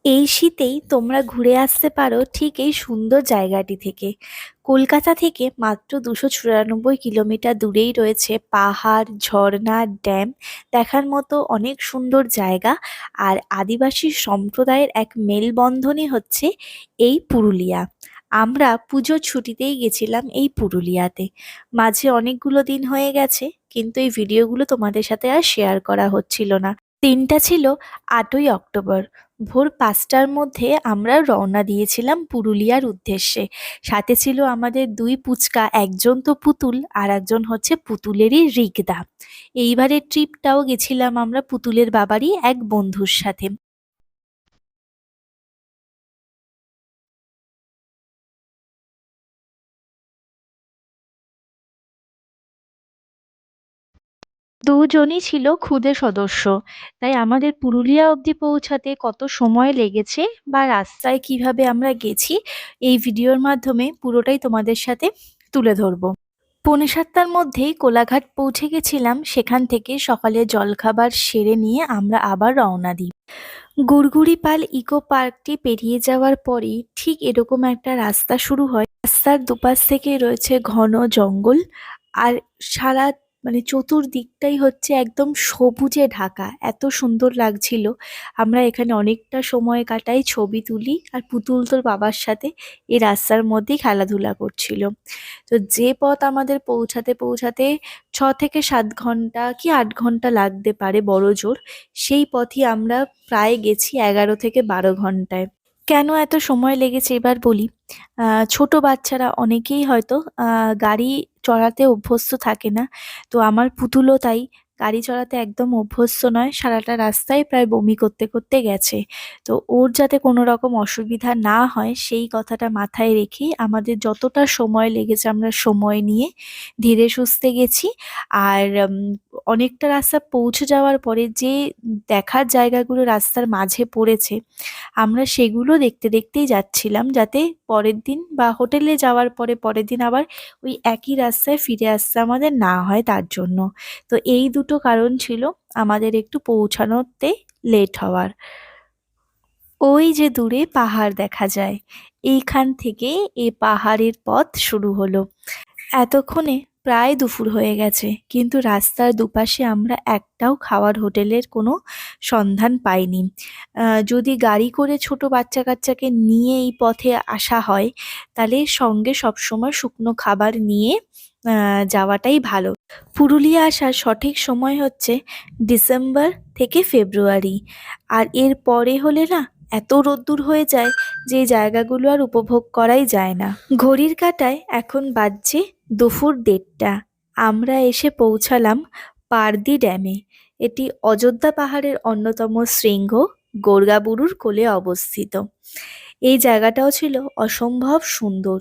এই শীতেই তোমরা ঘুরে আসতে পারো ঠিক এই সুন্দর জায়গাটি থেকে। কলকাতা থেকে মাত্র 294 কিলোমিটার দূরেই রয়েছে পাহাড়, ঝর্ণা, ড্যাম দেখার মতো অনেক সুন্দর জায়গা। আর আদিবাসী সম্প্রদায়ের এক মেলবন্ধনই হচ্ছে এই পুরুলিয়া। আমরা পুজোর ছুটিতেই গেছিলাম এই পুরুলিয়াতে। মাঝে অনেকগুলো দিন হয়ে গেছে, কিন্তু এই ভিডিওগুলো তোমাদের সাথে আর শেয়ার করা হচ্ছিল না। দিনটা ছিল 8ই অক্টোবর। ভোর 5টার মধ্যে আমরা রওনা দিয়েছিলাম পুরুলিয়ার উদ্দেশ্যে। সাথে ছিল আমাদের দুই পুচকা, একজন তো পুতুল আর একজন হচ্ছে পুতুলেরই রিগদা। এইবারের ট্রিপটাও গেছিলাম আমরা পুতুলের বাবারই এক বন্ধুর সাথে। দুজনই ছিল খুদে সদস্য। তাই আমাদের পুরুলিয়া অবধি পৌঁছাতে কত সময় লেগেছে বা রাস্তায় কিভাবে আমরা গেছি, এই ভিডিওর মাধ্যমে পুরোটাই তোমাদের সাথে তুলে ধরবো। 7:45টার মধ্যেই কোলাঘাট পৌঁছে গেছিলাম। সেখান থেকে সকালে জলখাবার সেরে নিয়ে আমরা আবার রওনা দিই। গুড়গুড়িপাল ইকো পার্কটি পেরিয়ে যাওয়ার পরেই ঠিক এরকম একটা রাস্তা শুরু হয়। রাস্তার দুপাশ থেকে রয়েছে ঘন জঙ্গল। আর সারা চতুর্দিকটাই হচ্ছে একদম সবুজে ঢাকা, এত সুন্দর লাগছিল। আমরা এখানে অনেকটা সময় কাটাই, ছবি তুলি, আর পুতুল তোর বাবার সাথে এই রাস্তার মধ্যেই খেলাধুলা করছিল। তো যে পথ আমাদের পৌঁছাতে পৌঁছাতে 6 থেকে 7 ঘন্টা কি 8 ঘন্টা লাগতে পারে বড় জোর, সেই পথই আমরা প্রায় গেছি 11 থেকে 12 ঘন্টায়। কেন এত সময় লেগেছে এবার বলি। ছোট বাচ্চারা অনেকেই হয়তো গাড়ি চড়াতে অভ্যস্ত থাকে না। তো আমার পুতুলও তাই, গাড়ি চড়াতে একদম অভ্যস্ত নয়। সারাটা রাস্তায় প্রায় বমি করতে করতে গেছে। তো ওর যাতে কোনো রকম অসুবিধা না হয় সেই কথাটা মাথায় রেখেই আমাদের যতটা সময় লেগেছে আমরা সময় নিয়ে ধীরে সুস্থে গেছি। আর অনেকটা রাস্তা পৌঁছে যাওয়ার পরে যে দেখার জায়গাগুলো রাস্তার মাঝে পড়েছে, আমরা সেগুলো দেখতে দেখতেই যাচ্ছিলাম, যাতে পরের দিন বা হোটেলে যাওয়ার পরে পরের দিন আবার ওই একই রাস্তায় ফিরে আসতে আমাদের না হয় তার জন্য। তো এই দুটো কারণ ছিল আমাদের একটু পৌঁছানোতে লেট হওয়ার। ওই যে দূরে পাহাড় দেখা যায়, এইখান থেকে এই পাহাড়ের পথ শুরু হলো। এতক্ষণে প্রায় দুপুর হয়ে গেছে, কিন্তু রাস্তার দুপাশে আমরা একটাও খাওয়ার হোটেলের কোনো সন্ধান পাইনি। যদি গাড়ি করে ছোট বাচ্চা কাচ্চাকে নিয়ে এই পথে আসা হয়, তাহলে সঙ্গে সবসময় শুকনো খাবার নিয়ে যাওয়াটাই ভালো। পুরুলিয়া আসার সঠিক সময় হচ্ছে ডিসেম্বর থেকে ফেব্রুয়ারি। আর এর পরে হলে না, এত রোদ্দুর হয়ে যায় যে এই জায়গাগুলো আর উপভোগ করাই যায় না। ঘড়ির কাঁটায় এখন বাজছে দুপুর 1:30। আমরা এসে পৌঁছালাম পারদি ড্যামে। এটি অযোধ্যা পাহাড়ের অন্যতম শৃঙ্গ, গোর্গাবুরুর কোলে অবস্থিত। এই জায়গাটাও ছিল অসম্ভব সুন্দর।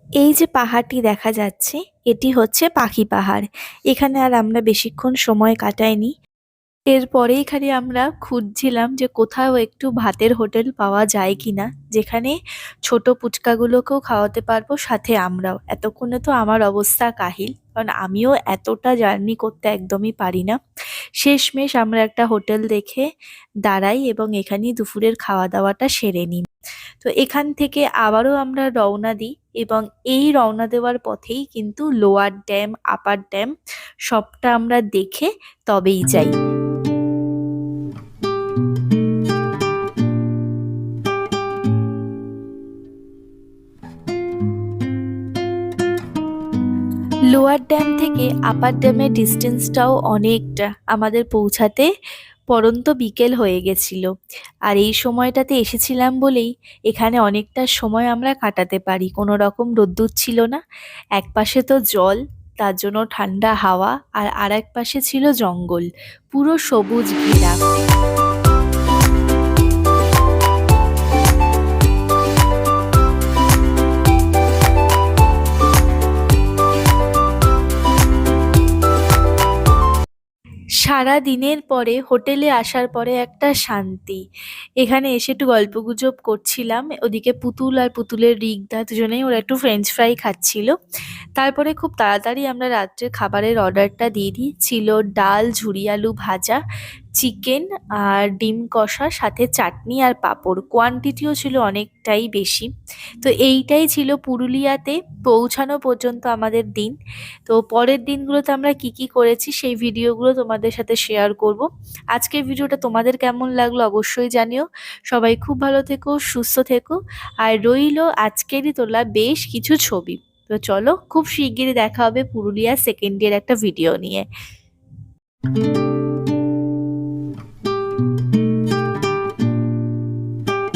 এই যে পাহাড়টি দেখা যাচ্ছে, এটি হচ্ছে পাখি পাহাড়। এখানে আর আমরা বেশিক্ষণ সময় কাটাইনি। এরপরে এখানে আমরা খুঁজছিলাম যে কোথাও একটু ভাতের হোটেল পাওয়া যায় কিনা, যেখানে ছোট পুচকাগুলোকেও খাওয়াতে পারবো, সাথে আমরাও। এতক্ষণে তো আমার অবস্থা কাহিল, কারণ আমিও এতটা জার্নি করতে একদমই পারি না। শেষমেশ আমরা একটা হোটেল দেখে দাঁড়াই এবং এখানেই দুপুরের খাওয়া দাওয়াটা সেরে নিই। তো এখান থেকে আবারও আমরা রওনা দিই, এবং এই রওনা দেওয়ার পথেই কিন্তু লোয়ার ড্যাম, আপার ড্যাম সবটা আমরা দেখে তবেই যাই। লোয়ার ড্যাম থেকে আপার ড্যামের ডিস্টেন্সটাও অনেকটা, আমাদের পৌঁছাতে পরন্ত বিকেল হয়ে গেছিল। আর এই সময়টাতে এসেছিলাম বলেই এখানে অনেকটা সময় আমরা কাটাতে পারি, কোনো রকম রোদ্দুর ছিল না। এক পাশে তো জল, তার জন্য ঠান্ডা হাওয়া, আর আরেক পাশে ছিল জঙ্গল, পুরো সবুজ ঘেরা। সারা দিনের পরে হোটেলে আসার পরে একটা শান্তি। এখানে এসে একটু গল্পগুজব করছিলাম, ওদিকে পুতুল আর পুতুলের রিগদা দুজনেই ওরা একটু ফ্রেঞ্চ ফ্রাই খাচ্ছিল। তারপরে খুব তাড়াতাড়ি আমরা রাত্রে খাবারের অর্ডারটা দিয়ে দিই। ছিল ডাল, ঝুরি আলু ভাজা, চিকেন আর ডিম কষা, সাথে চাটনি আর পাঁপড়। কোয়ান্টিটিও ছিল অনেকটাই বেশি। তো এইটাই ছিল পুরুলিয়াতে পৌঁছানো পর্যন্ত আমাদের দিন। তো পরের দিনগুলোতে আমরা কি কি করেছি সেই ভিডিওগুলো তোমাদের সাথে শেয়ার করব। আজকের ভিডিওটা তোমাদের কেমন লাগলো অবশ্যই জানিও। সবাই খুব ভালো থেকো, সুস্থ থেকো। আর রইলো আজকেরই তোলা বেশ কিছু ছবি। তো চলো, খুব শিগগিরই দেখা হবে পুরুলিয়া সেকেন্ড ইয়ার একটা ভিডিও নিয়ে।